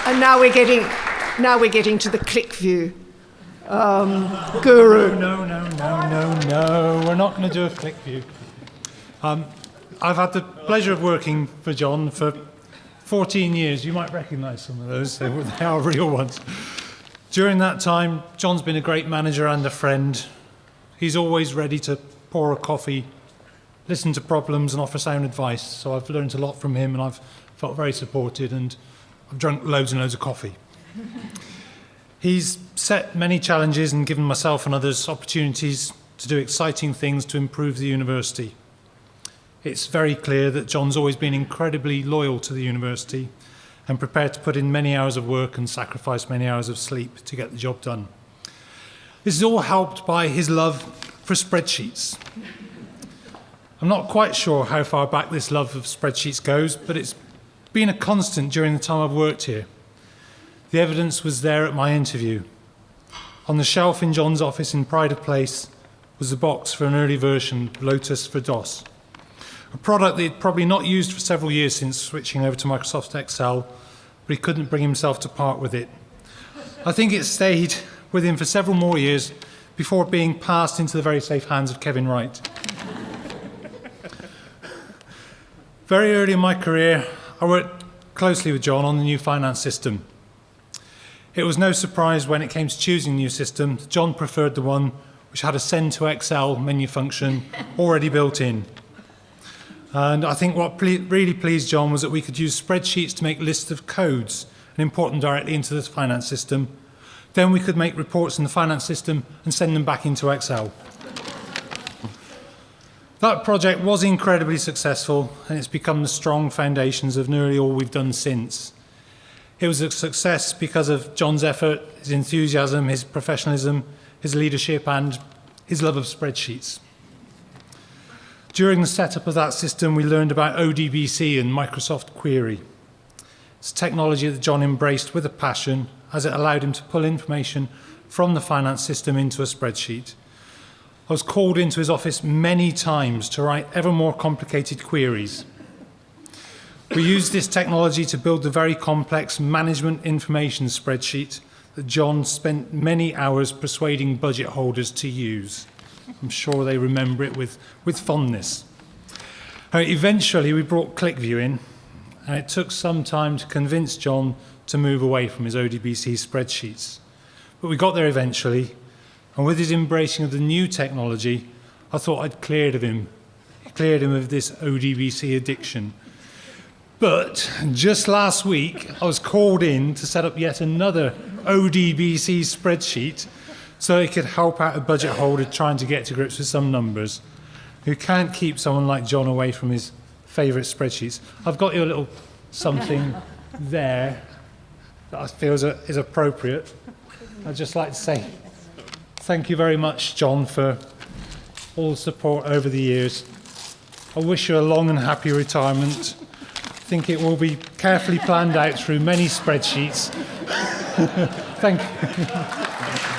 And now we're getting to the click view. Guru. No. We're not going to do a click view. I've had the pleasure of working for John for 14 years. You might recognise some of those. They are real ones. During that time, John's been a great manager and a friend. He's always ready to pour a coffee, listen to problems and offer sound advice. So I've learned a lot from him and I've felt very supported and I've drunk loads and loads of coffee. He's set many challenges and given myself and others opportunities to do exciting things to improve the university. It's very clear that John's always been incredibly loyal to the university and prepared to put in many hours of work and sacrifice many hours of sleep to get the job done. This is all helped by his love for spreadsheets. I'm not quite sure how far back this love of spreadsheets goes, but it's been a constant during the time I've worked here. The evidence was there at my interview. On the shelf in John's office in Pride of Place was a box for an early version of Lotus for DOS, a product that he'd probably not used for several years since switching over to Microsoft Excel, but he couldn't bring himself to part with it. I think it stayed with him for several more years before being passed into the very safe hands of Kevin Wright. Very early in my career, I worked closely with John on the new finance system. It was no surprise when it came to choosing a new system that John preferred the one which had a send to Excel menu function already built in. And I think what really pleased John was that we could use spreadsheets to make lists of codes and import them directly into the finance system. Then we could make reports in the finance system and send them back into Excel. That project was incredibly successful and it's become the strong foundations of nearly all we've done since. It was a success because of John's effort, his enthusiasm, his professionalism, his leadership and his love of spreadsheets. During the setup of that system, we learned about ODBC and Microsoft Query. It's technology that John embraced with a passion as it allowed him to pull information from the finance system into a spreadsheet. I was called into his office many times to write ever more complicated queries. We used this technology to build the very complex management information spreadsheet that John spent many hours persuading budget holders to use. I'm sure they remember it with fondness. Eventually, we brought ClickView in, and it took some time to convince John to move away from his ODBC spreadsheets. But we got there eventually, and with his embracing of the new technology, I thought I'd cleared him of this ODBC addiction. But just last week, I was called in to set up yet another ODBC spreadsheet so it could help out a budget holder trying to get to grips with some numbers who can't keep someone like John away from his favourite spreadsheets. I've got you a little something there that I feel is appropriate. I'd just like to say thank you very much, John, for all the support over the years. I wish you a long and happy retirement. I think it will be carefully planned out through many spreadsheets. Thank you.